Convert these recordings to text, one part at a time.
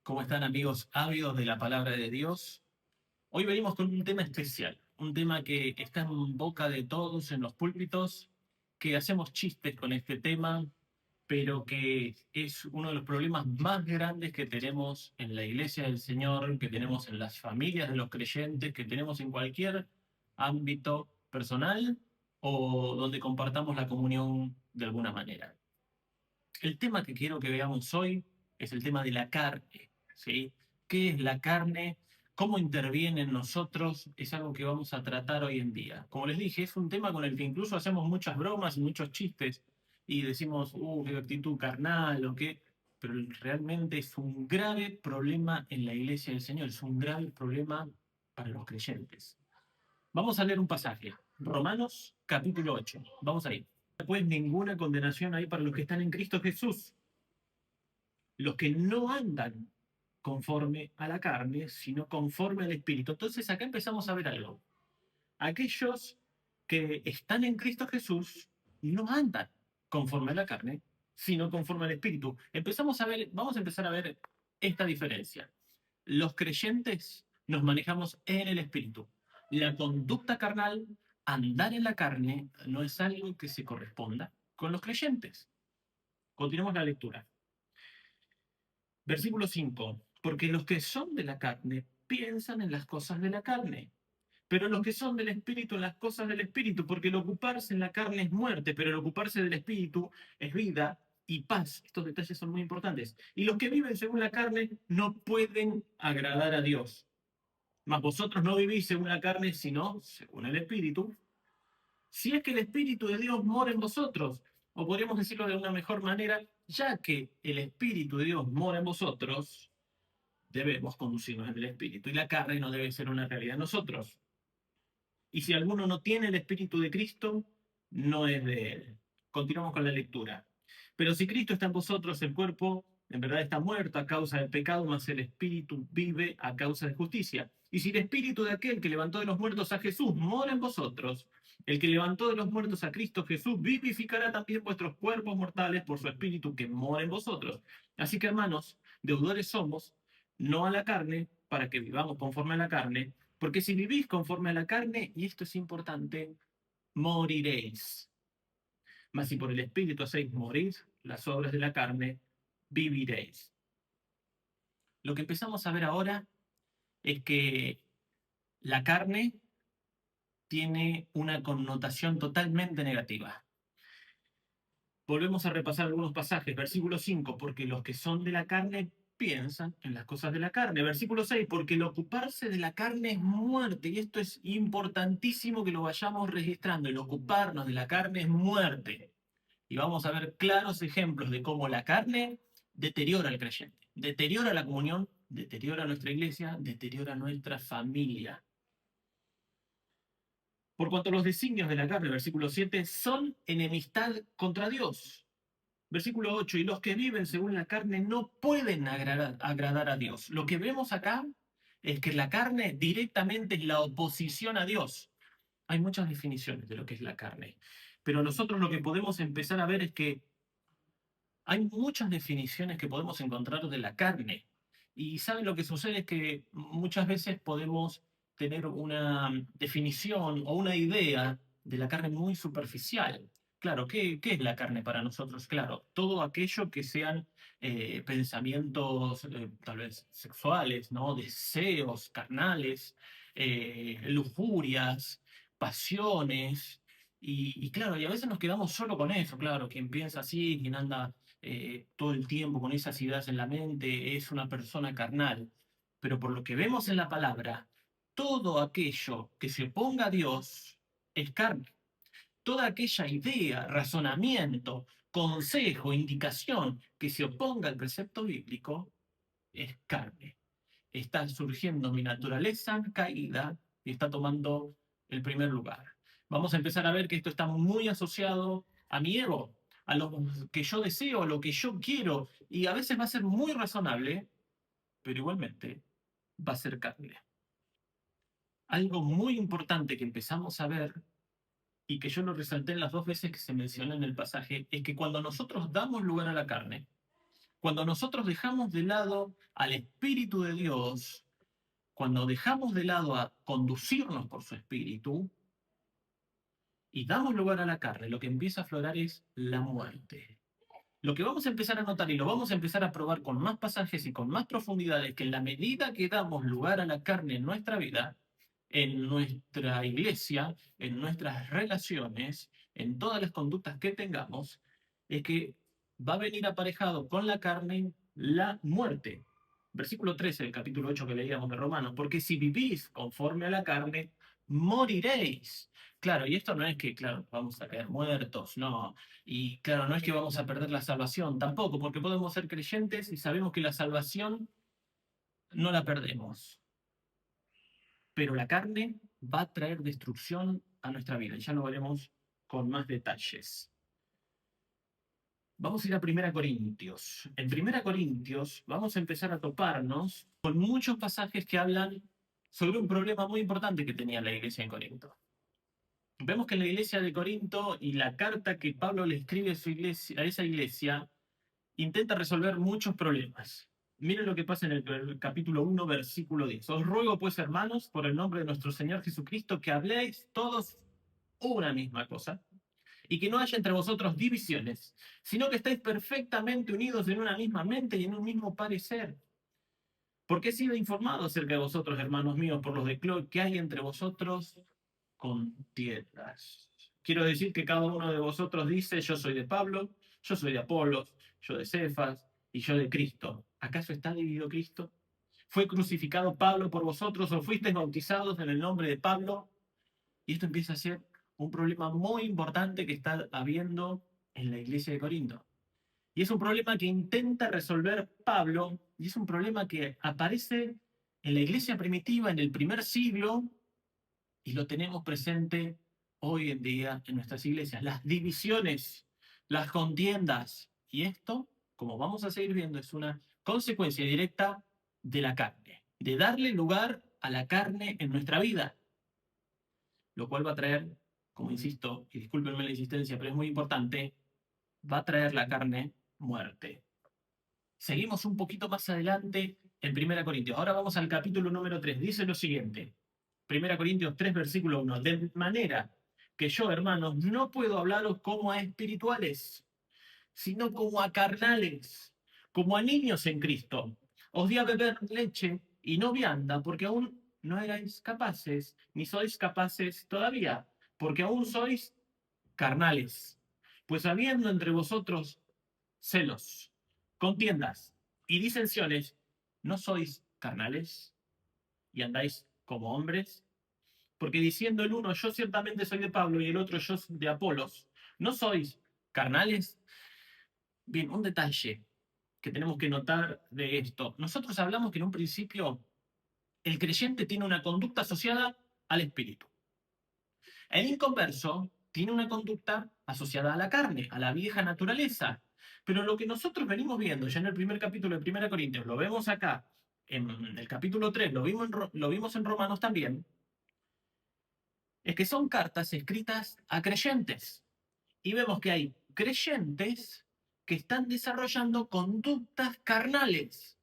¿Cómo están amigos ávidos de la palabra de Dios? Hoy venimos con un tema especial, un tema que está en boca de todos en los púlpitos, que hacemos chistes con este tema, pero que es uno de los problemas más grandes que tenemos en la iglesia del Señor, que tenemos en las familias de los creyentes, que tenemos en cualquier ámbito personal o donde compartamos la comunión de alguna manera. El tema que quiero que veamos hoy es el tema de la carne, ¿sí? ¿Qué es la carne? ¿Cómo interviene en nosotros? Es algo que vamos a tratar hoy en día. Como les dije, es un tema con el que incluso hacemos muchas bromas y muchos chistes y decimos, qué actitud carnal o qué, pero realmente es un grave problema en la iglesia del Señor, es un grave problema para los creyentes. Vamos a leer un pasaje, Romanos capítulo 8. Vamos a ir. Pues ninguna condenación hay para los que están en Cristo Jesús, los que no andan conforme a la carne, sino conforme al Espíritu. Entonces acá empezamos a ver algo. Aquellos que están en Cristo Jesús no andan conforme a la carne, sino conforme al Espíritu. Vamos a empezar a ver esta diferencia. Los creyentes nos manejamos en el Espíritu. La conducta carnal, andar en la carne, no es algo que se corresponda con los creyentes. Continuemos la lectura. Versículo 5. Porque los que son de la carne piensan en las cosas de la carne, pero los que son del Espíritu en las cosas del Espíritu, porque el ocuparse en la carne es muerte, pero el ocuparse del Espíritu es vida y paz. Estos detalles son muy importantes. Y los que viven según la carne no pueden agradar a Dios. Mas vosotros no vivís según la carne, sino según el Espíritu, si es que el Espíritu de Dios mora en vosotros. O podríamos decirlo de una mejor manera, ya que el Espíritu de Dios mora en vosotros, debemos conducirnos en el Espíritu. Y la carne no debe ser una realidad en nosotros. Y si alguno no tiene el Espíritu de Cristo, no es de él. Continuamos con la lectura. Pero si Cristo está en vosotros, el cuerpo en verdad está muerto a causa del pecado, mas el Espíritu vive a causa de justicia. Y si el Espíritu de aquel que levantó de los muertos a Jesús mora en vosotros, el que levantó de los muertos a Cristo Jesús vivificará también vuestros cuerpos mortales por su Espíritu que mora en vosotros. Así que, hermanos, deudores somos, no a la carne, para que vivamos conforme a la carne, porque si vivís conforme a la carne, y esto es importante, moriréis. Mas si por el Espíritu hacéis morir las obras de la carne, viviréis. Lo que empezamos a ver ahora es que la carne tiene una connotación totalmente negativa. Volvemos a repasar algunos pasajes. Versículo 5, porque los que son de la carne piensan en las cosas de la carne. Versículo 6, porque el ocuparse de la carne es muerte. Y esto es importantísimo que lo vayamos registrando. El ocuparnos de la carne es muerte. Y vamos a ver claros ejemplos de cómo la carne deteriora al creyente, deteriora la comunión, deteriora nuestra iglesia, deteriora nuestra familia. Por cuanto los designios de la carne, versículo 7, son enemistad contra Dios. Versículo 8, y los que viven según la carne no pueden agradar a Dios. Lo que vemos acá es que la carne directamente es la oposición a Dios. Hay muchas definiciones de lo que es la carne, pero nosotros lo que podemos empezar a ver es que hay muchas definiciones que podemos encontrar de la carne. Y ¿saben lo que sucede? Es que muchas veces podemos tener una definición o una idea de la carne muy superficial. Claro, ¿qué es la carne para nosotros? Claro, todo aquello que sean pensamientos tal vez sexuales, ¿no? Deseos carnales, lujurias, pasiones. Y claro, y a veces nos quedamos solo con eso, claro, quien piensa así, quien anda todo el tiempo con esas ideas en la mente, es una persona carnal. Pero por lo que vemos en la palabra, todo aquello que se oponga a Dios es carne. Toda aquella idea, razonamiento, consejo, indicación que se oponga al precepto bíblico es carne. Está surgiendo mi naturaleza caída y está tomando el primer lugar. Vamos a empezar a ver que esto está muy asociado a mi ego, a lo que yo deseo, a lo que yo quiero, y a veces va a ser muy razonable, pero igualmente va a ser carne. Algo muy importante que empezamos a ver, y que yo lo resalté en las dos veces que se menciona en el pasaje, es que cuando nosotros damos lugar a la carne, Cuando nosotros dejamos de lado al Espíritu de Dios, cuando dejamos de lado a conducirnos por su Espíritu y damos lugar a la carne, lo que empieza a aflorar es la muerte. Lo que vamos a empezar a notar y lo vamos a empezar a probar con más pasajes y con más profundidad es que en la medida que damos lugar a la carne en nuestra vida, en nuestra iglesia, en nuestras relaciones, en todas las conductas que tengamos, es que va a venir aparejado con la carne la muerte. Versículo 13 del capítulo 8 que leíamos de Romanos, porque si vivís conforme a la carne, moriréis. Claro, y esto no es que, claro, vamos a caer muertos, no. Y claro, no es que vamos a perder la salvación, tampoco, porque podemos ser creyentes y sabemos que la salvación no la perdemos. Pero la carne va a traer destrucción a nuestra vida. Y ya lo veremos con más detalles. Vamos a ir a 1 Corintios. En 1 Corintios vamos a empezar a toparnos con muchos pasajes que hablan sobre un problema muy importante que tenía la iglesia en Corinto. Vemos que en la iglesia de Corinto y la carta que Pablo le escribe a esa iglesia intenta resolver muchos problemas. Miren lo que pasa en el capítulo 1, versículo 10. Os ruego, pues, hermanos, por el nombre de nuestro Señor Jesucristo, que habléis todos una misma cosa y que no haya entre vosotros divisiones, sino que estéis perfectamente unidos en una misma mente y en un mismo parecer. Porque he sido informado acerca de vosotros, hermanos míos, por los de Cloé, que hay entre vosotros contiendas. Quiero decir que cada uno de vosotros dice, yo soy de Pablo, yo soy de Apolos, yo de Cefas y yo de Cristo. ¿Acaso está dividido Cristo? ¿Fue crucificado Pablo por vosotros o fuisteis bautizados en el nombre de Pablo? Y esto empieza a ser un problema muy importante que está habiendo en la iglesia de Corinto. Y es un problema que intenta resolver Pablo, y es un problema que aparece en la iglesia primitiva en el primer siglo, y lo tenemos presente hoy en día en nuestras iglesias. Las divisiones, las contiendas, y esto, como vamos a seguir viendo, es una consecuencia directa de la carne, de darle lugar a la carne en nuestra vida, lo cual va a traer, como insisto, y discúlpenme la insistencia, pero es muy importante, va a traer la carne muerte. Seguimos un poquito más adelante en 1 Corintios. Ahora vamos al capítulo número 3. Dice lo siguiente. 1 Corintios 3, versículo 1. De manera que yo, hermanos, no puedo hablaros como a espirituales, sino como a carnales, como a niños en Cristo. Os di a beber leche y no vianda, porque aún no erais capaces, ni sois capaces todavía, porque aún sois carnales. Pues habiendo entre vosotros celos, contiendas y disensiones, ¿no sois carnales y andáis como hombres? Porque diciendo el uno, yo ciertamente soy de Pablo, y el otro, yo de Apolos, ¿no sois carnales? Bien, un detalle que tenemos que notar de esto. Nosotros hablamos que en un principio el creyente tiene una conducta asociada al espíritu. El inconverso tiene una conducta asociada a la carne, a la vieja naturaleza. Pero lo que nosotros venimos viendo ya en el primer capítulo de 1 Corintios, lo vemos acá, en el capítulo 3, lo vimos en Romanos también, es que son cartas escritas a creyentes. Y vemos que hay creyentes que están desarrollando conductas carnales.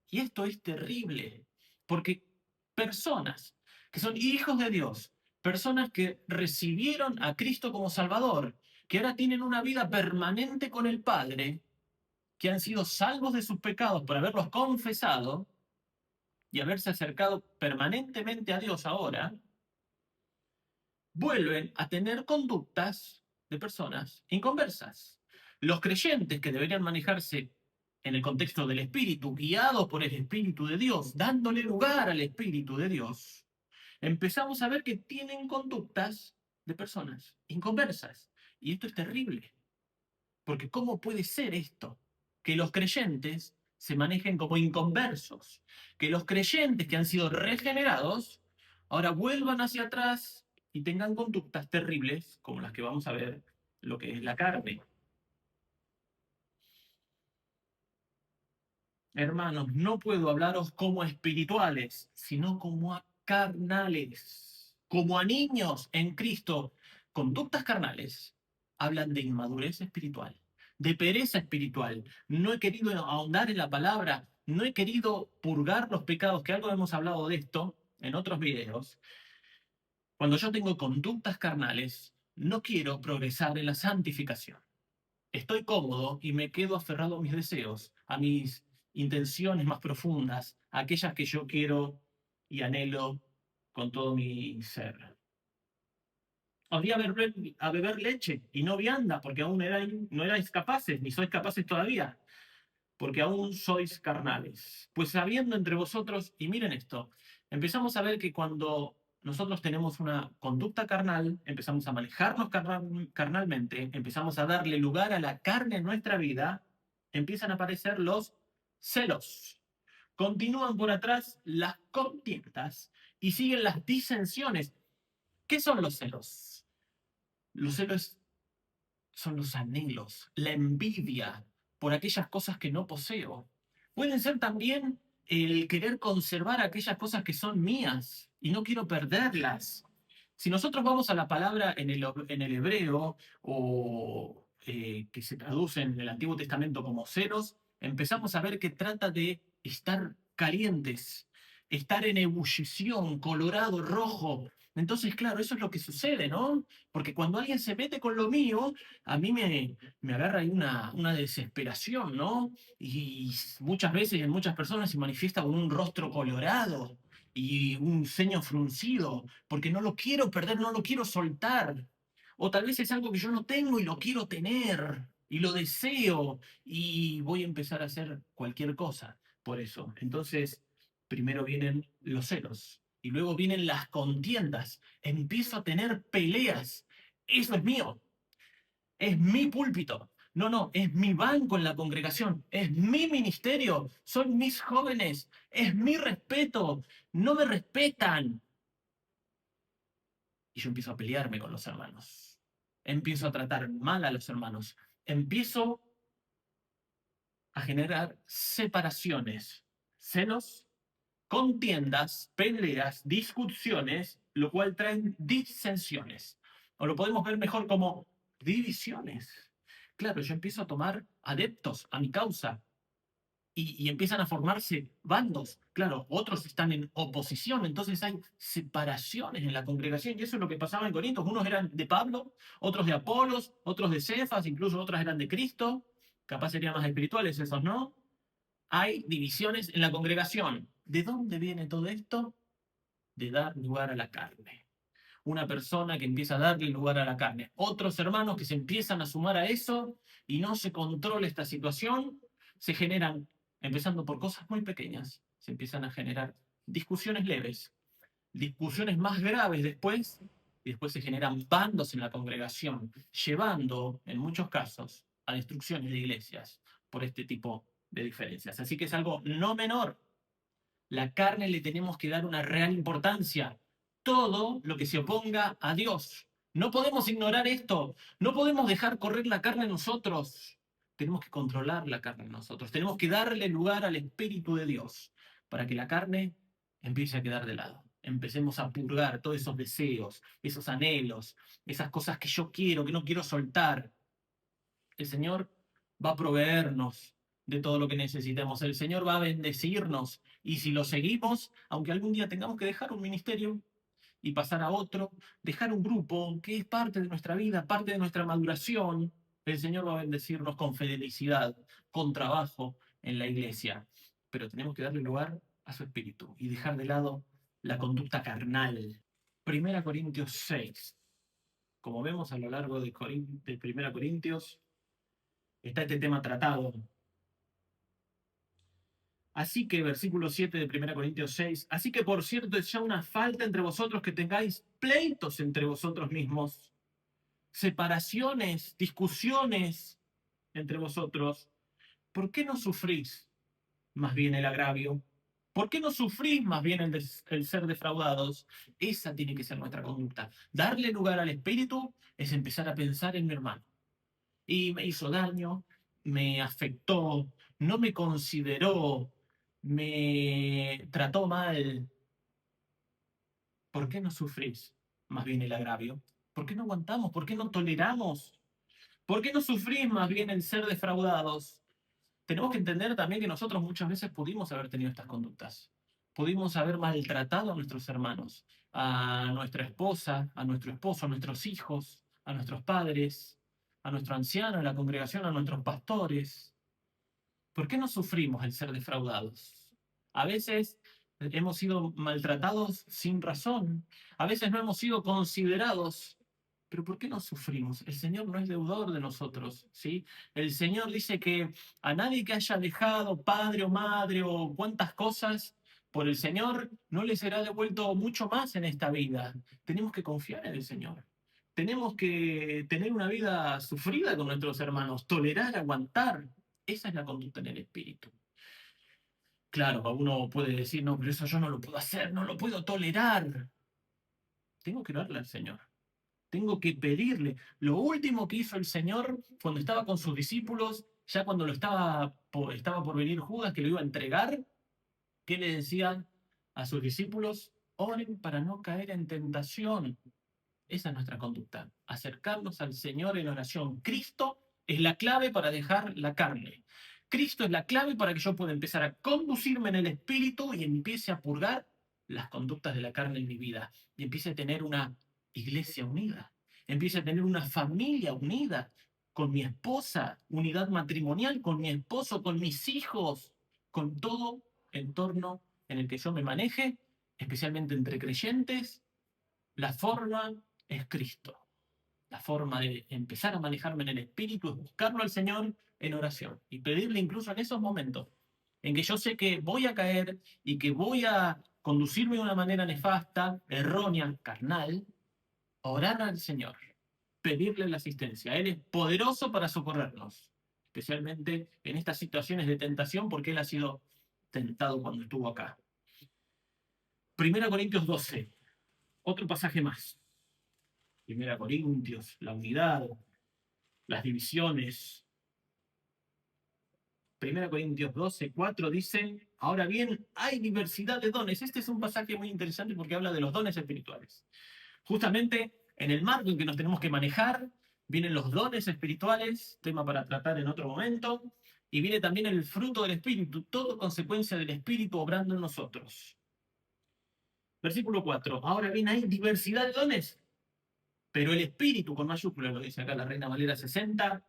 Y esto es terrible, porque personas que son hijos de Dios, personas que recibieron a Cristo como Salvador, que ahora tienen una vida permanente con el Padre, que han sido salvos de sus pecados por haberlos confesado y haberse acercado permanentemente a Dios ahora, vuelven a tener conductas de personas inconversas. Los creyentes que deberían manejarse en el contexto del Espíritu, guiados por el Espíritu de Dios, dándole lugar al Espíritu de Dios, empezamos a ver que tienen conductas de personas inconversas. Y esto es terrible, porque ¿cómo puede ser esto? Que los creyentes se manejen como inconversos, que los creyentes que han sido regenerados ahora vuelvan hacia atrás y tengan conductas terribles como las que vamos a ver lo que es la carne. Hermanos, no puedo hablaros como a espirituales, sino como a carnales, como a niños en Cristo. Conductas carnales hablan de inmadurez espiritual, de pereza espiritual. No he querido ahondar en la palabra, no he querido purgar los pecados, que algo hemos hablado de esto en otros videos. Cuando yo tengo conductas carnales, no quiero progresar en la santificación. Estoy cómodo y me quedo aferrado a mis deseos, a mis intenciones más profundas, a aquellas que yo quiero y anhelo con todo mi ser. Os di a beber leche y no vianda, porque aún no erais capaces, ni sois capaces todavía, porque aún sois carnales. Pues habiendo entre vosotros, y miren esto, empezamos a ver que cuando nosotros tenemos una conducta carnal, empezamos a manejarnos carnalmente, empezamos a darle lugar a la carne en nuestra vida, empiezan a aparecer los celos. Continúan por atrás las contiendas y siguen las disensiones. ¿Qué son los celos? Los celos son los anhelos, la envidia por aquellas cosas que no poseo. Pueden ser también el querer conservar aquellas cosas que son mías y no quiero perderlas. Si nosotros vamos a la palabra en el hebreo o que se traduce en el Antiguo Testamento como celos, empezamos a ver que trata de estar calientes, estar en ebullición, colorado, rojo. Entonces, claro, eso es lo que sucede, ¿no? Porque cuando alguien se mete con lo mío, a mí me agarra ahí una desesperación, ¿no? Y muchas veces en muchas personas se manifiesta con un rostro colorado y un ceño fruncido, porque no lo quiero perder, no lo quiero soltar. O tal vez es algo que yo no tengo y lo quiero tener, y lo deseo, y voy a empezar a hacer cualquier cosa por eso. Entonces, primero vienen los celos, y luego vienen las contiendas. Empiezo a tener peleas. Eso es mío, es mi púlpito. No, no, es mi banco en la congregación, es mi ministerio, son mis jóvenes, es mi respeto, no me respetan. Y yo empiezo a pelearme con los hermanos, empiezo a tratar mal a los hermanos, empiezo a generar separaciones, celos, contiendas, peleas, discusiones, lo cual traen disensiones. O lo podemos ver mejor como divisiones. Claro, yo empiezo a tomar adeptos a mi causa y empiezan a formarse bandos. Claro, otros están en oposición, entonces hay separaciones en la congregación y eso es lo que pasaba en Corintios. Unos eran de Pablo, otros de Apolos, otros de Cefas, incluso otras eran de Cristo. Capaz serían más espirituales esos, ¿no? Hay divisiones en la congregación. ¿De dónde viene todo esto? De dar lugar a la carne. Una persona que empieza a darle lugar a la carne. Otros hermanos que se empiezan a sumar a eso y no se controla esta situación, se generan, empezando por cosas muy pequeñas, se empiezan a generar discusiones leves, discusiones más graves después, y después se generan bandos en la congregación, llevando, en muchos casos, a destrucciones de iglesias por este tipo de diferencias. Así que es algo no menor. La carne le tenemos que dar una real importancia. Todo lo que se oponga a Dios. No podemos ignorar esto. No podemos dejar correr la carne en nosotros. Tenemos que controlar la carne en nosotros. Tenemos que darle lugar al Espíritu de Dios para que la carne empiece a quedar de lado. Empecemos a purgar todos esos deseos, esos anhelos, esas cosas que yo quiero, que no quiero soltar. El Señor va a proveernos de todo lo que necesitemos. El Señor va a bendecirnos. Y si lo seguimos, aunque algún día tengamos que dejar un ministerio y pasar a otro, dejar un grupo que es parte de nuestra vida, parte de nuestra maduración, el Señor va a bendecirnos con felicidad, con trabajo en la iglesia. Pero tenemos que darle lugar a su espíritu y dejar de lado la conducta carnal. Primera Corintios 6. Como vemos a lo largo de Primera Corintios, está este tema tratado. Así que, versículo 7 de 1 Corintios 6, así que por cierto es ya una falta entre vosotros que tengáis pleitos entre vosotros mismos, separaciones, discusiones entre vosotros. ¿Por qué no sufrís más bien el agravio? ¿Por qué no sufrís más bien el ser defraudados? Esa tiene que ser nuestra conducta. Darle lugar al espíritu es empezar a pensar en mi hermano y me hizo daño, me afectó, no me consideró, me trató mal. ¿Por qué no sufrís más bien el agravio? ¿Por qué no aguantamos? ¿Por qué no toleramos? ¿Por qué no sufrís más bien el ser defraudados? Tenemos que entender también que nosotros muchas veces pudimos haber tenido estas conductas. Pudimos haber maltratado a nuestros hermanos, a nuestra esposa, a nuestro esposo, a nuestros hijos, a nuestros padres, a nuestro anciano en la congregación, a nuestros pastores. ¿Por qué no sufrimos el ser defraudados? A veces hemos sido maltratados sin razón, a veces no hemos sido considerados, pero ¿por qué no sufrimos? El Señor no es deudor de nosotros, ¿sí? El Señor dice que a nadie que haya dejado padre o madre o cuantas cosas por el Señor no le será devuelto mucho más en esta vida. Tenemos que confiar en el Señor. Tenemos que tener una vida sufrida con nuestros hermanos, tolerar, aguantar. Esa es la conducta en el espíritu. Claro, uno puede decir, no, pero eso yo no lo puedo hacer, no lo puedo tolerar. Tengo que orarle al Señor. Tengo que pedirle. Lo último que hizo el Señor cuando estaba con sus discípulos, ya cuando estaba por venir Judas, que lo iba a entregar, ¿qué le decía a sus discípulos? Oren para no caer en tentación. Esa es nuestra conducta, acercarnos al Señor en oración. Cristo es la clave para dejar la carne. Cristo es la clave para que yo pueda empezar a conducirme en el Espíritu y empiece a purgar las conductas de la carne en mi vida. Y empiece a tener una iglesia unida. Empiece a tener una familia unida con mi esposa, unidad matrimonial, con mi esposo, con mis hijos, con todo entorno en el que yo me maneje, especialmente entre creyentes. La forma es Cristo. La forma de empezar a manejarme en el espíritu es buscarlo al Señor en oración y pedirle incluso en esos momentos en que yo sé que voy a caer y que voy a conducirme de una manera nefasta, errónea, carnal, orar al Señor, pedirle la asistencia. Él es poderoso para socorrernos, especialmente en estas situaciones de tentación porque Él ha sido tentado cuando estuvo acá. 1 Corintios 12, otro pasaje más. 1 Corintios, la unidad, las divisiones. 1 Corintios 12, 4 dice, ahora bien, hay diversidad de dones. Este es un pasaje muy interesante porque habla de los dones espirituales. Justamente en el marco en que nos tenemos que manejar, vienen los dones espirituales, tema para tratar en otro momento, y viene también el fruto del Espíritu, todo consecuencia del Espíritu obrando en nosotros. Versículo 4, ahora bien, hay diversidad de dones, pero el Espíritu, con mayúsculas, lo dice acá la Reina Valera 60,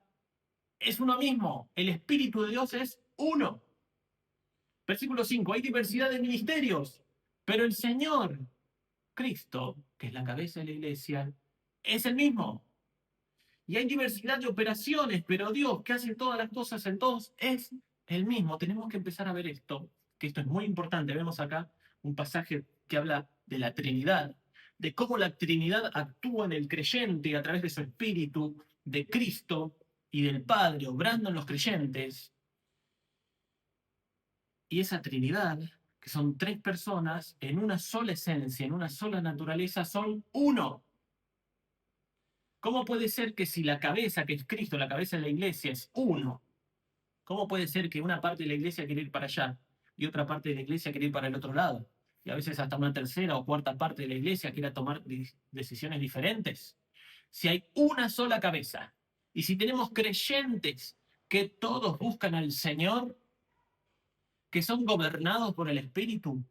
es uno mismo. El Espíritu de Dios es uno. Versículo 5. Hay diversidad de ministerios, pero el Señor, Cristo, que es la cabeza de la iglesia, es el mismo. Y hay diversidad de operaciones, pero Dios, que hace todas las cosas en todos, es el mismo. Tenemos que empezar a ver esto, que esto es muy importante. Vemos acá un pasaje que habla de la Trinidad, de cómo la Trinidad actúa en el creyente a través de su Espíritu, de Cristo y del Padre, obrando en los creyentes. Y esa Trinidad, que son tres personas en una sola esencia, en una sola naturaleza, son uno. ¿Cómo puede ser que si la cabeza, que es Cristo, la cabeza de la iglesia, es uno? ¿Cómo puede ser que una parte de la iglesia quiere ir para allá y otra parte de la iglesia quiere ir para el otro lado? Y a veces hasta una tercera o cuarta parte de la iglesia quiera tomar decisiones diferentes. Si hay una sola cabeza y si tenemos creyentes que todos buscan al Señor, que son gobernados por el Espíritu,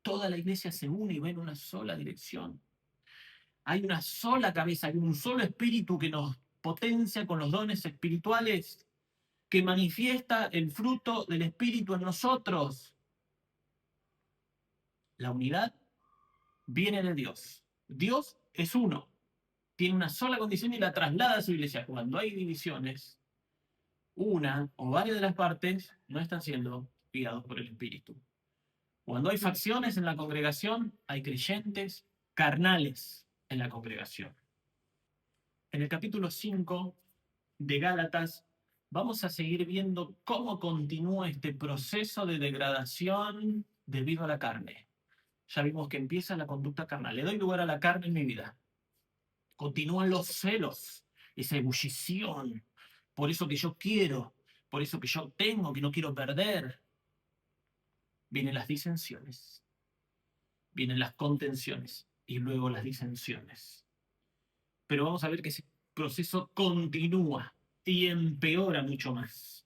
toda la iglesia se une y va en una sola dirección. Hay una sola cabeza, hay un solo Espíritu que nos potencia con los dones espirituales, que manifiesta el fruto del Espíritu en nosotros. La unidad viene de Dios. Dios es uno. Tiene una sola condición y la traslada a su iglesia. Cuando hay divisiones, una o varias de las partes no están siendo guiados por el Espíritu. Cuando hay facciones en la congregación, hay creyentes carnales en la congregación. En el capítulo 5 de Gálatas, vamos a seguir viendo cómo continúa este proceso de degradación debido a la carne. Ya vimos que empieza la conducta carnal. Le doy lugar a la carne en mi vida. Continúan los celos, esa ebullición, por eso que yo quiero, por eso que yo tengo, que no quiero perder. Vienen las disensiones, vienen las contenciones y luego las disensiones. Pero vamos a ver que proceso continúa y empeora mucho más.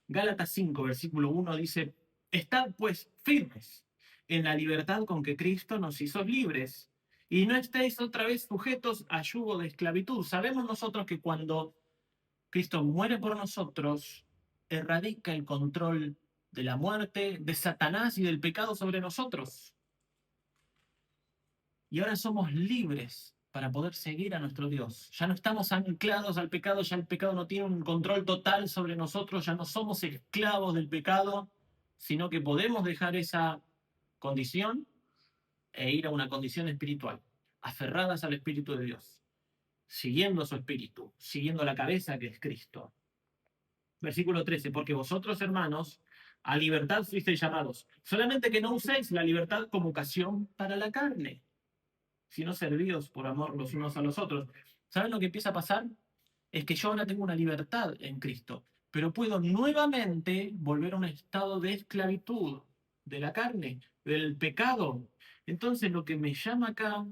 Gálatas 5, versículo 1 dice, estad pues firmes en la libertad con que Cristo nos hizo libres, y no estéis otra vez sujetos a yugo de esclavitud. Sabemos nosotros que cuando Cristo muere por nosotros, erradica el control de la muerte, de Satanás y del pecado sobre nosotros. Y ahora somos libres para poder seguir a nuestro Dios. Ya no estamos anclados al pecado, ya el pecado no tiene un control total sobre nosotros, ya no somos esclavos del pecado, sino que podemos dejar esa condición e ir a una condición espiritual, aferradas al Espíritu de Dios, siguiendo su Espíritu, siguiendo la cabeza que es Cristo. Versículo 13, porque vosotros, hermanos, a libertad fuisteis llamados, solamente que no uséis la libertad como ocasión para la carne, sino servíos por amor los unos a los otros. ¿Saben lo que empieza a pasar? Es que yo ahora tengo una libertad en Cristo, pero puedo nuevamente volver a un estado de esclavitud de la carne, del pecado. Entonces lo que me llama acá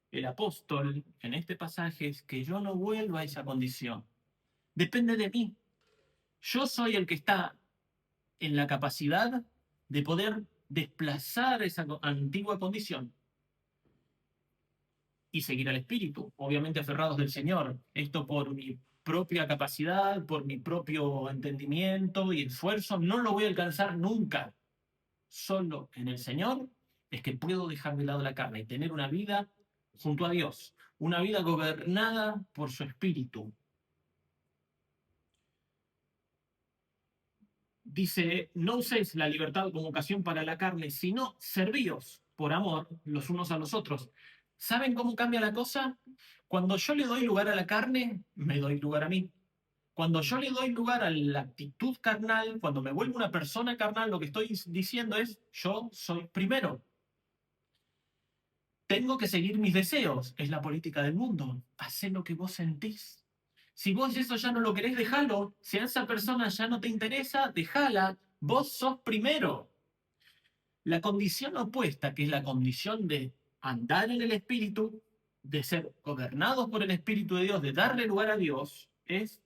el apóstol en este pasaje es que yo no vuelva a esa condición. Depende de mí. Yo soy el que está en la capacidad de poder desplazar esa antigua condición y seguir al Espíritu, obviamente aferrados del Señor. Esto por mi propia capacidad, por mi propio entendimiento y esfuerzo, no lo voy a alcanzar nunca. Solo en el Señor es que puedo dejar de lado la carne y tener una vida junto a Dios, una vida gobernada por su Espíritu. Dice, no uséis la libertad como ocasión para la carne, sino servíos por amor los unos a los otros. ¿Saben cómo cambia la cosa? Cuando yo le doy lugar a la carne, me doy lugar a mí. Cuando yo le doy lugar a la actitud carnal, cuando me vuelvo una persona carnal, lo que estoy diciendo es, yo soy primero. Tengo que seguir mis deseos. Es la política del mundo. Hacé lo que vos sentís. Si vos eso ya no lo querés, dejalo. Si a esa persona ya no te interesa, déjala. Vos sos primero. La condición opuesta, que es la condición de andar en el Espíritu, de ser gobernados por el Espíritu de Dios, de darle lugar a Dios, es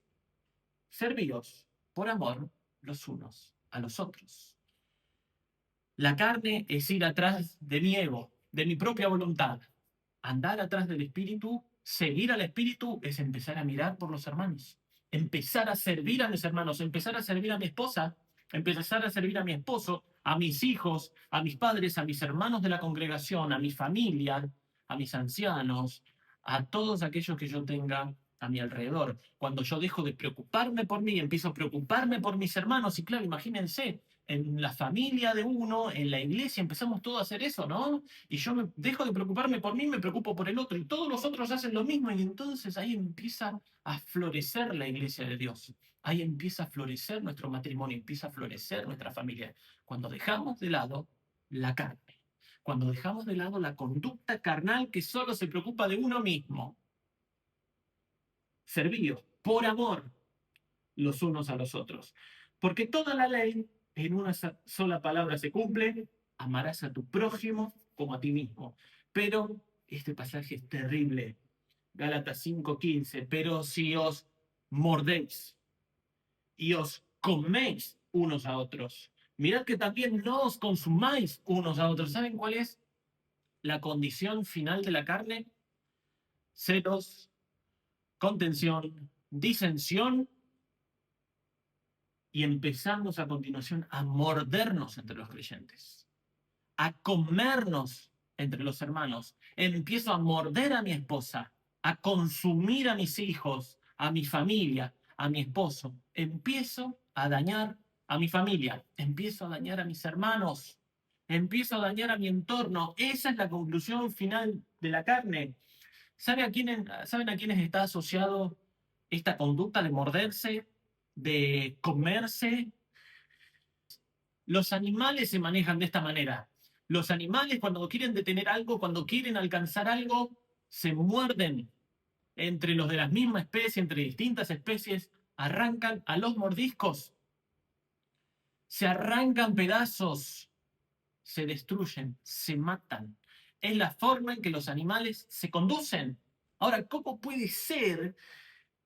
servíos por amor los unos a los otros. La carne es ir atrás de mi ego, de mi propia voluntad. Andar atrás del Espíritu, seguir al Espíritu, es empezar a mirar por los hermanos, empezar a servir a mis hermanos, empezar a servir a mi esposa, empezar a servir a mi esposo, a mis hijos, a mis padres, a mis hermanos de la congregación, a mi familia, a mis ancianos, a todos aquellos que yo tenga a mi alrededor. Cuando yo dejo de preocuparme por mí, empiezo a preocuparme por mis hermanos, y claro, imagínense, en la familia de uno, en la iglesia, empezamos todos a hacer eso, ¿no? Y yo dejo de preocuparme por mí, me preocupo por el otro, y todos los otros hacen lo mismo, y entonces ahí empieza a florecer la iglesia de Dios. Ahí empieza a florecer nuestro matrimonio, empieza a florecer nuestra familia. Cuando dejamos de lado la carne, cuando dejamos de lado la conducta carnal que solo se preocupa de uno mismo. Servíos por amor los unos a los otros. Porque toda la ley en una sola palabra se cumple: amarás a tu prójimo como a ti mismo. Pero este pasaje es terrible. Gálatas 5:15, pero si os mordéis y os coméis unos a otros, mirad que también no os consumáis unos a otros. ¿Saben cuál es la condición final de la carne? Celos, contención, disensión, y empezamos a continuación a mordernos entre los creyentes, a comernos entre los hermanos. Empiezo a morder a mi esposa, a consumir a mis hijos, a mi familia, a mi esposo. Empiezo a dañar a mi familia, empiezo a dañar a mis hermanos, empiezo a dañar a mi entorno. Esa es la conclusión final de la carne. ¿Saben a quiénes está asociado esta conducta de morderse, de comerse? Los animales se manejan de esta manera. Los animales, cuando quieren detener algo, cuando quieren alcanzar algo, se muerden entre los de la misma especie, entre distintas especies, arrancan a los mordiscos, se arrancan pedazos, se destruyen, se matan. Es la forma en que los animales se conducen. Ahora, ¿cómo puede ser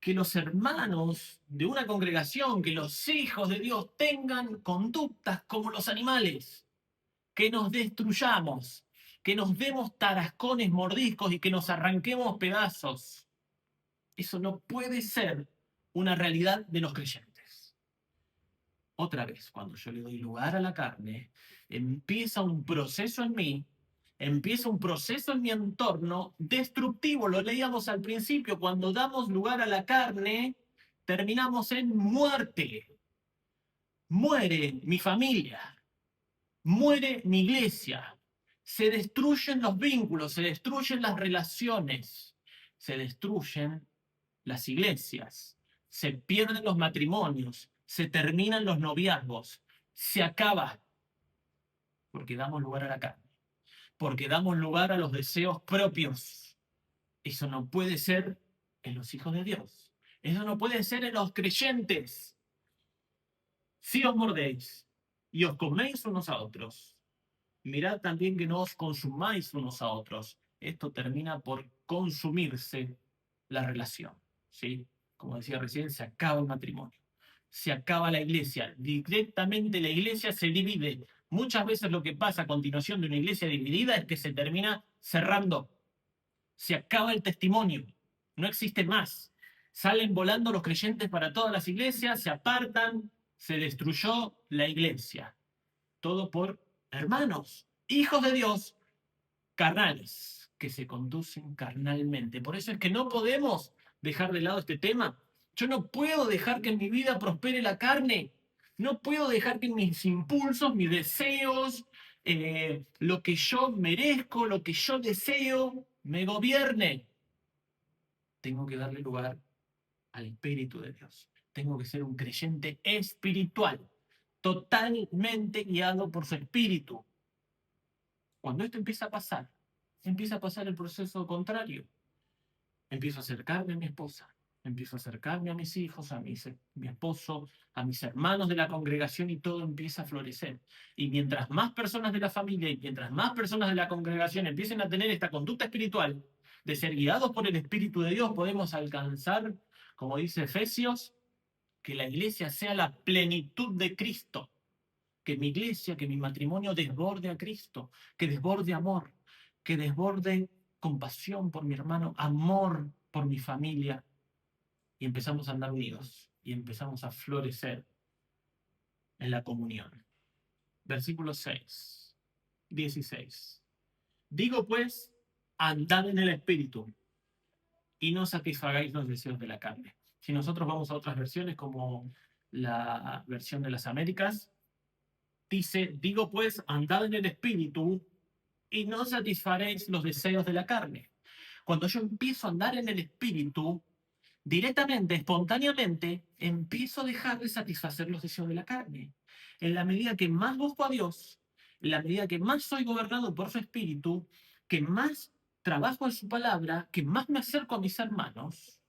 que los hermanos de una congregación, que los hijos de Dios tengan conductas como los animales? Que nos destruyamos, que nos demos tarascones, mordiscos y que nos arranquemos pedazos. Eso no puede ser una realidad de los creyentes. Otra vez, cuando yo le doy lugar a la carne, empieza un proceso en mí, empieza un proceso en mi entorno destructivo. Lo leíamos al principio, cuando damos lugar a la carne, terminamos en muerte. Muere mi familia, muere mi iglesia, se destruyen los vínculos, se destruyen las relaciones, se destruyen las iglesias, se pierden los matrimonios, se terminan los noviazgos, se acaba porque damos lugar a la carne, porque damos lugar a los deseos propios. Eso no puede ser en los hijos de Dios. Eso no puede ser en los creyentes. Si os mordéis y os coméis unos a otros, mirad también que no os consumáis unos a otros. Esto termina por consumirse la relación, ¿sí? Como decía recién, se acaba el matrimonio, se acaba la iglesia. Directamente la iglesia se divide. Muchas veces lo que pasa a continuación de una iglesia dividida es que se termina cerrando. Se acaba el testimonio. No existe más. Salen volando los creyentes para todas las iglesias, se apartan, se destruyó la iglesia. Todo por hermanos, hijos de Dios, carnales, que se conducen carnalmente. Por eso es que no podemos dejar de lado este tema. Yo no puedo dejar que en mi vida prospere la carne. No puedo dejar que mis impulsos, mis deseos, lo que yo merezco, lo que yo deseo, me gobierne. Tengo que darle lugar al Espíritu de Dios. Tengo que ser un creyente espiritual, totalmente guiado por su Espíritu. Cuando esto empieza a pasar el proceso contrario. Empiezo a acercarme a mi esposa, empiezo a acercarme a mis hijos, mi esposo, a mis hermanos de la congregación y todo empieza a florecer. Y mientras más personas de la familia y mientras más personas de la congregación empiecen a tener esta conducta espiritual, de ser guiados por el Espíritu de Dios, podemos alcanzar, como dice Efesios, que la iglesia sea la plenitud de Cristo. Que mi iglesia, que mi matrimonio desborde a Cristo, que desborde amor, que desborde compasión por mi hermano, amor por mi familia, y empezamos a andar unidos y empezamos a florecer en la comunión. Versículo 6, 16. Digo pues, andad en el Espíritu y no satisfagáis los deseos de la carne. Si nosotros vamos a otras versiones como la versión de las Américas, dice, digo pues, andad en el Espíritu y no satisfaréis los deseos de la carne. Cuando yo empiezo a andar en el Espíritu, directamente, espontáneamente, empiezo a dejar de satisfacer los deseos de la carne. En la medida que más busco a Dios, en la medida que más soy gobernado por su Espíritu, que más trabajo en su palabra, que más me acerco a mis hermanos,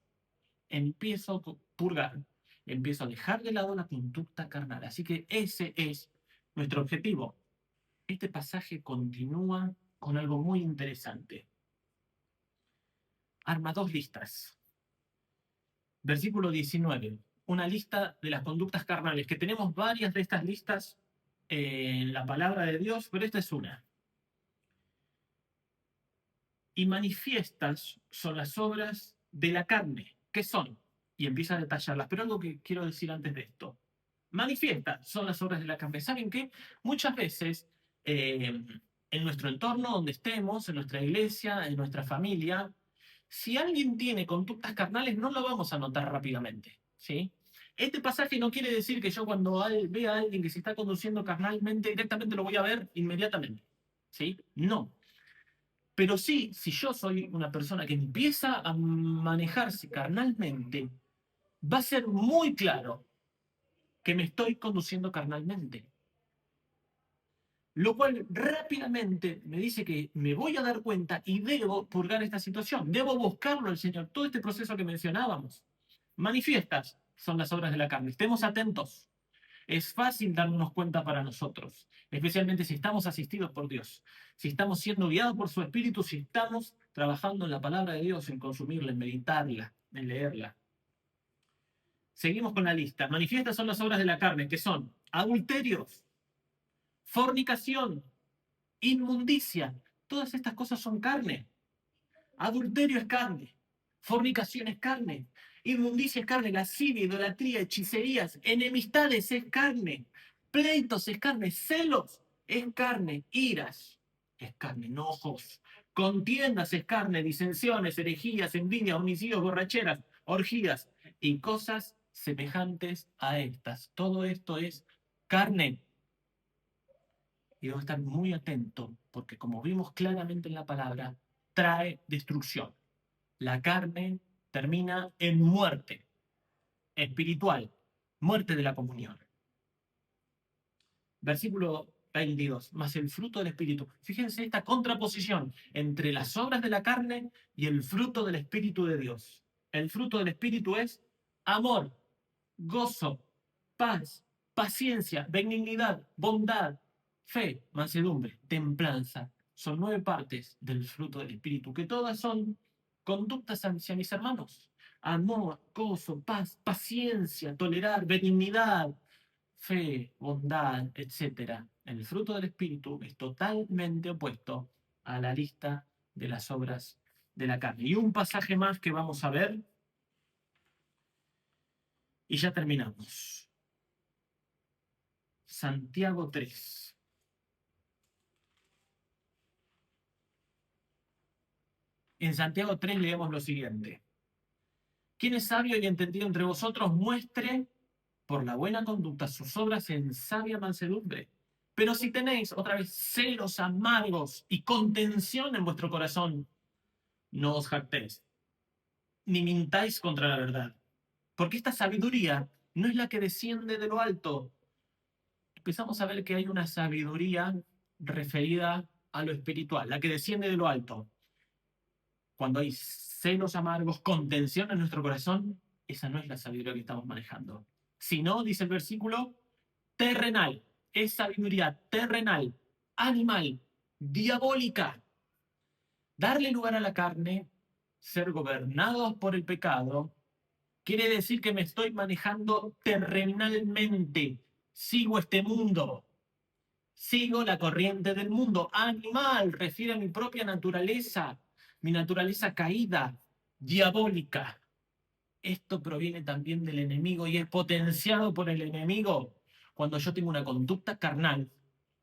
empiezo a purgar, empiezo a dejar de lado la conducta carnal. Así que ese es nuestro objetivo. Este pasaje continúa con algo muy interesante. Arma dos listas. Versículo 19. Una lista de las conductas carnales, que tenemos varias de estas listas en la palabra de Dios, pero esta es una. Y manifiestas son las obras de la carne. ¿Qué son? Y empieza a detallarlas. Pero algo que quiero decir antes de esto. Manifiestas son las obras de la carne. ¿Saben qué? Muchas veces en nuestro entorno, donde estemos, en nuestra iglesia, en nuestra familia, si alguien tiene conductas carnales, no lo vamos a notar rápidamente, ¿sí? Este pasaje no quiere decir que yo cuando vea a alguien que se está conduciendo carnalmente, directamente lo voy a ver inmediatamente, ¿sí? No. Pero sí, si yo soy una persona que empieza a manejarse carnalmente, va a ser muy claro que me estoy conduciendo carnalmente. Lo cual rápidamente me dice que me voy a dar cuenta y debo purgar esta situación. Debo buscarlo al Señor. Todo este proceso que mencionábamos. Manifiestas son las obras de la carne. Estemos atentos. Es fácil darnos cuenta para nosotros, especialmente si estamos asistidos por Dios, si estamos siendo guiados por su Espíritu, si estamos trabajando en la palabra de Dios, en consumirla, en meditarla, en leerla. Seguimos con la lista. Manifiestas son las obras de la carne, que son adulterios, fornicación, inmundicia. Todas estas cosas son carne. Adulterio es carne. Fornicación es carne. Inmundicia es carne. Lascivia, idolatría, hechicerías, enemistades es carne. Pleitos es carne. Celos es carne. Iras es carne. Enojos. Contiendas es carne. Disensiones, herejías, envidias, homicidios, borracheras, orgías y cosas semejantes a estas. Todo esto es carne. Y debo estar muy atento, porque como vimos claramente en la palabra, trae destrucción. La carne termina en muerte espiritual, muerte de la comunión. Versículo 22, más el fruto del Espíritu. Fíjense esta contraposición entre las obras de la carne y el fruto del Espíritu de Dios. El fruto del Espíritu es amor, gozo, paz, paciencia, benignidad, bondad, fe, mansedumbre, templanza. Son 9 partes del fruto del Espíritu, que todas son conductas hacia mis hermanos. Amor, gozo, paz, paciencia, tolerar, benignidad, fe, bondad, etc. El fruto del Espíritu es totalmente opuesto a la lista de las obras de la carne. Y un pasaje más que vamos a ver, y ya terminamos. Santiago 3. En Santiago 3 leemos lo siguiente. Quien es sabio y entendido entre vosotros, muestre por la buena conducta sus obras en sabia mansedumbre. Pero si tenéis otra vez celos amargos y contención en vuestro corazón, no os jactéis, ni mintáis contra la verdad. Porque esta sabiduría no es la que desciende de lo alto. Empezamos a ver que hay una sabiduría referida a lo espiritual, la que desciende de lo alto. Cuando hay celos amargos, contención en nuestro corazón, esa no es la sabiduría que estamos manejando. Sino, dice el versículo, terrenal. Es sabiduría terrenal, animal, diabólica. Darle lugar a la carne, ser gobernados por el pecado, quiere decir que me estoy manejando terrenalmente. Sigo este mundo. Sigo la corriente del mundo. Animal refiere a mi propia naturaleza, mi naturaleza caída, diabólica. Esto proviene también del enemigo y es potenciado por el enemigo cuando yo tengo una conducta carnal,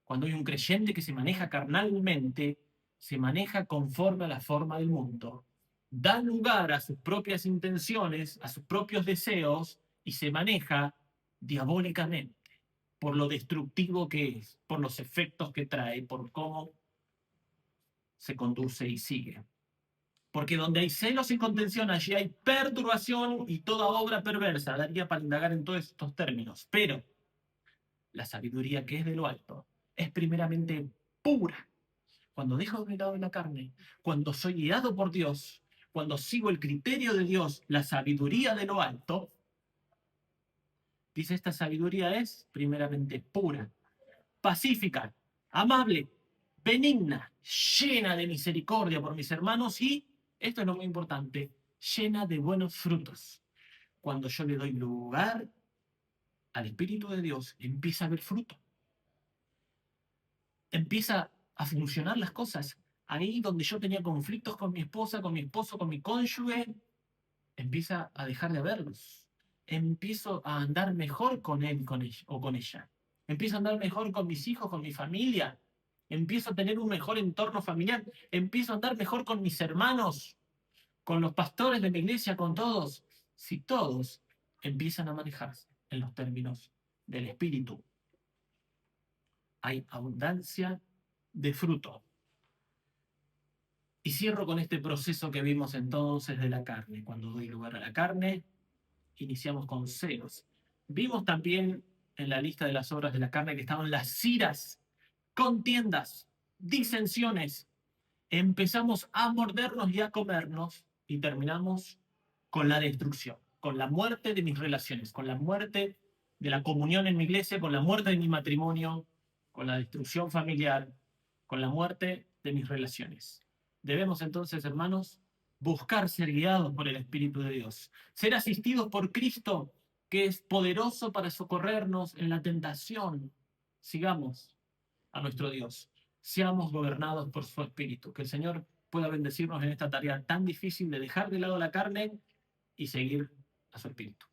cuando hay un creyente que se maneja carnalmente, se maneja conforme a la forma del mundo, da lugar a sus propias intenciones, a sus propios deseos y se maneja diabólicamente por lo destructivo que es, por los efectos que trae, por cómo se conduce y sigue. Porque donde hay celos y contención, allí hay perturbación y toda obra perversa. Daría para indagar en todos estos términos. Pero la sabiduría que es de lo alto es primeramente pura. Cuando dejo de lado de la carne, cuando soy guiado por Dios, cuando sigo el criterio de Dios, la sabiduría de lo alto, dice esta sabiduría es primeramente pura, pacífica, amable, benigna, llena de misericordia por mis hermanos y, esto es lo muy importante, llena de buenos frutos. Cuando yo le doy lugar al Espíritu de Dios, empieza a haber fruto. Empieza a funcionar las cosas. Ahí donde yo tenía conflictos con mi esposa, con mi esposo, con mi cónyuge, empieza a dejar de haberlos. Empiezo a andar mejor con él con ella, o con ella. Empiezo a andar mejor con mis hijos, con mi familia. Empiezo a tener un mejor entorno familiar. Empiezo a andar mejor con mis hermanos, con los pastores de mi iglesia, con todos. Si todos empiezan a manejarse en los términos del Espíritu, hay abundancia de fruto. Y cierro con este proceso que vimos entonces de la carne. Cuando doy lugar a la carne, iniciamos con celos. Vimos también en la lista de las obras de la carne que estaban las iras, contiendas, disensiones. Empezamos a mordernos y a comernos y terminamos con la destrucción, con la muerte de mis relaciones, con la muerte de la comunión en mi iglesia, con la muerte de mi matrimonio, con la destrucción familiar, con la muerte de mis relaciones. Debemos entonces, hermanos, buscar ser guiados por el Espíritu de Dios, ser asistidos por Cristo, que es poderoso para socorrernos en la tentación. Sigamos a nuestro Dios, seamos gobernados por su Espíritu. Que el Señor pueda bendecirnos en esta tarea tan difícil de dejar de lado la carne y seguir a su Espíritu.